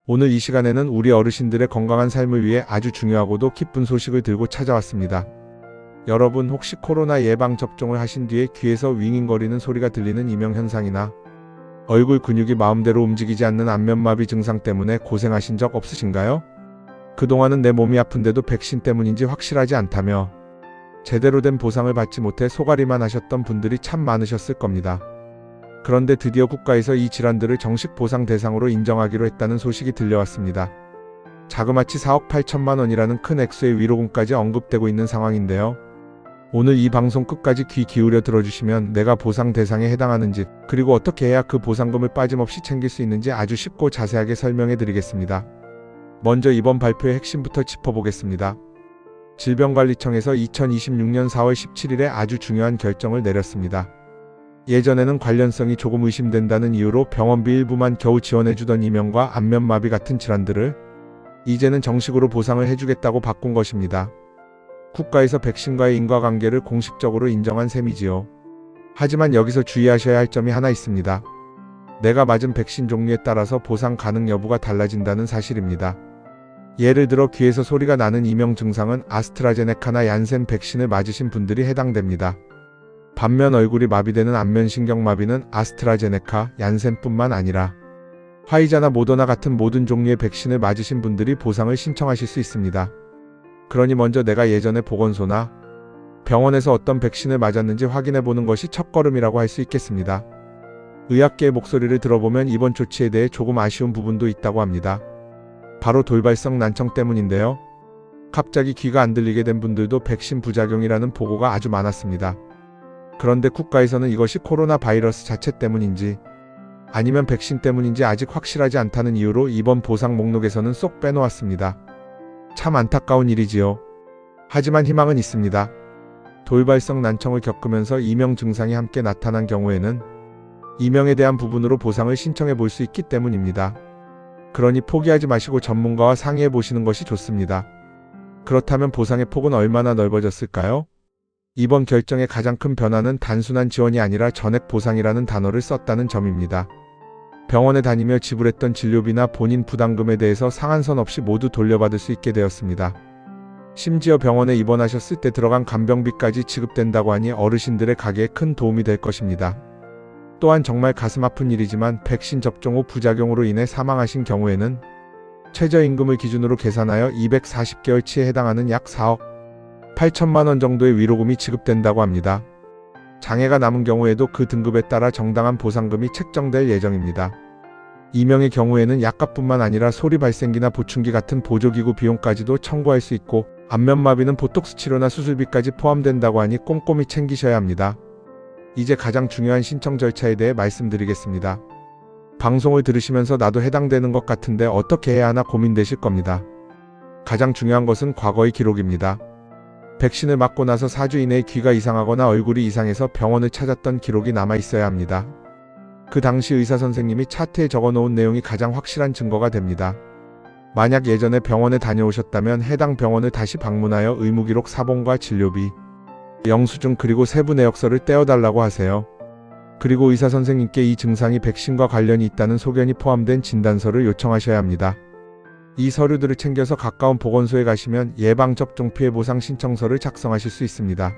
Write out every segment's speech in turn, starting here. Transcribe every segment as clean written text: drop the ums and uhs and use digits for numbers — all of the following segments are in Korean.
오늘 이 시간에는 우리 어르신들의 건강한 삶을 위해 아주 중요하고도 기쁜 소식을 들고 찾아왔습니다. 여러분 혹시 코로나 예방 접종을 하신 뒤에 귀에서 윙윙거리는 소리가 들리는 이명현상이나 얼굴 근육이 마음대로 움직이지 않는 안면마비 증상 때문에 고생하신 적 없으신가요? 그동안은 내 몸이 아픈데도 백신 때문인지 확실하지 않다며 제대로 된 보상을 받지 못해 소가리만 하셨던 분들이 참 많으셨을 겁니다. 그런데 드디어 국가에서 이 질환들을 정식 보상 대상으로 인정하기로 했다는 소식이 들려왔습니다. 자그마치 4억 8천만 원이라는 큰 액수의 위로금까지 언급되고 있는 상황인데요. 오늘 이 방송 끝까지 귀 기울여 들어주시면 내가 보상 대상에 해당하는지, 그리고 어떻게 해야 그 보상금을 빠짐없이 챙길 수 있는지 아주 쉽고 자세하게 설명해 드리겠습니다. 먼저 이번 발표의 핵심부터 짚어보겠습니다. 질병관리청에서 2026년 4월 17일에 아주 중요한 결정을 내렸습니다. 예전에는 관련성이 조금 의심된다는 이유로 병원비 일부만 겨우 지원해주던 이명과 안면마비 같은 질환들을 이제는 정식으로 보상을 해주겠다고 바꾼 것입니다. 국가에서 백신과의 인과관계를 공식적으로 인정한 셈이지요. 하지만 여기서 주의하셔야 할 점이 하나 있습니다. 내가 맞은 백신 종류에 따라서 보상 가능 여부가 달라진다는 사실입니다. 예를 들어 귀에서 소리가 나는 이명 증상은 아스트라제네카나 얀센 백신을 맞으신 분들이 해당됩니다. 반면 얼굴이 마비되는 안면신경마비는 아스트라제네카, 얀센뿐만 아니라 화이자나 모더나 같은 모든 종류의 백신을 맞으신 분들이 보상을 신청하실 수 있습니다. 그러니 먼저 내가 예전에 보건소나 병원에서 어떤 백신을 맞았는지 확인해보는 것이 첫걸음이라고 할 수 있겠습니다. 의학계의 목소리를 들어보면 이번 조치에 대해 조금 아쉬운 부분도 있다고 합니다. 바로 돌발성 난청 때문인데요. 갑자기 귀가 안 들리게 된 분들도 백신 부작용이라는 보고가 아주 많았습니다. 그런데 국가에서는 이것이 코로나 바이러스 자체 때문인지 아니면 백신 때문인지 아직 확실하지 않다는 이유로 이번 보상 목록에서는 쏙 빼놓았습니다. 참 안타까운 일이지요. 하지만 희망은 있습니다. 돌발성 난청을 겪으면서 이명 증상이 함께 나타난 경우에는 이명에 대한 부분으로 보상을 신청해 볼 수 있기 때문입니다. 그러니 포기하지 마시고 전문가와 상의해 보시는 것이 좋습니다. 그렇다면 보상의 폭은 얼마나 넓어졌을까요? 이번 결정의 가장 큰 변화는 단순한 지원이 아니라 전액 보상이라는 단어를 썼다는 점입니다. 병원에 다니며 지불했던 진료비나 본인 부담금에 대해서 상한선 없이 모두 돌려받을 수 있게 되었습니다. 심지어 병원에 입원하셨을 때 들어간 간병비까지 지급된다고 하니 어르신들의 가게에 큰 도움이 될 것입니다. 또한 정말 가슴 아픈 일이지만 백신 접종 후 부작용으로 인해 사망하신 경우에는 최저임금을 기준으로 계산하여 240개월치에 해당하는 약 4억 8천만 원 정도의 위로금이 지급된다고 합니다. 장애가 남은 경우에도 그 등급에 따라 정당한 보상금이 책정될 예정입니다. 이명의 경우에는 약값뿐만 아니라 소리 발생기나 보충기 같은 보조기구 비용까지도 청구할 수 있고, 안면마비는 보톡스 치료나 수술비까지 포함된다고 하니 꼼꼼히 챙기셔야 합니다. 이제 가장 중요한 신청 절차에 대해 말씀드리겠습니다. 방송을 들으시면서 나도 해당되는 것 같은데 어떻게 해야 하나 고민되실 겁니다. 가장 중요한 것은 과거의 기록입니다. 백신을 맞고 나서 4주 이내에 귀가 이상하거나 얼굴이 이상해서 병원을 찾았던 기록이 남아 있어야 합니다. 그 당시 의사 선생님이 차트에 적어놓은 내용이 가장 확실한 증거가 됩니다. 만약 예전에 병원에 다녀오셨다면 해당 병원을 다시 방문하여 의무기록 사본과 진료비, 영수증 그리고 세부 내역서를 떼어달라고 하세요. 그리고 의사 선생님께 이 증상이 백신과 관련이 있다는 소견이 포함된 진단서를 요청하셔야 합니다. 이 서류들을 챙겨서 가까운 보건소에 가시면 예방접종 피해 보상 신청서를 작성하실 수 있습니다.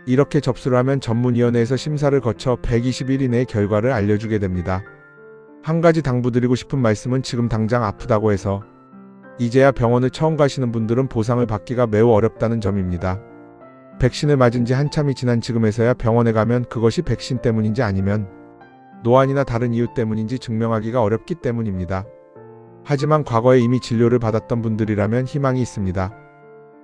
이렇게 접수를 하면 전문위원회에서 심사를 거쳐 120일 이내에 결과를 알려주게 됩니다. 한 가지 당부드리고 싶은 말씀은 지금 당장 아프다고 해서 이제야 병원을 처음 가시는 분들은 보상을 받기가 매우 어렵다는 점입니다. 백신을 맞은 지 한참이 지난 지금에서야 병원에 가면 그것이 백신 때문인지 아니면 노안이나 다른 이유 때문인지 증명하기가 어렵기 때문입니다. 하지만 과거에 이미 진료를 받았던 분들이라면 희망이 있습니다.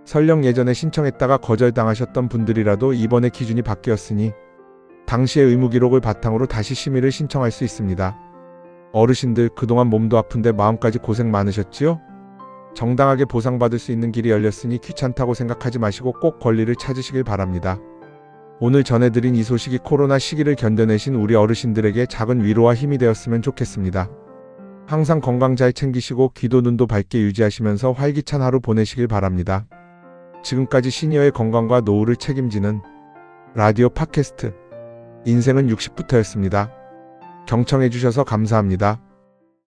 설령 예전에 신청했다가 거절당하셨던 분들이라도 이번에 기준이 바뀌었으니 당시의 의무기록을 바탕으로 다시 심의를 신청할 수 있습니다. 어르신들 그동안 몸도 아픈데 마음까지 고생 많으셨지요? 정당하게 보상받을 수 있는 길이 열렸으니 귀찮다고 생각하지 마시고 꼭 권리를 찾으시길 바랍니다. 오늘 전해드린 이 소식이 코로나 시기를 견뎌내신 우리 어르신들에게 작은 위로와 힘이 되었으면 좋겠습니다. 항상 건강 잘 챙기시고 귀도 눈도 밝게 유지하시면서 활기찬 하루 보내시길 바랍니다. 지금까지 시니어의 건강과 노후를 책임지는 라디오 팟캐스트 인생은 60부터였습니다. 경청해주셔서 감사합니다.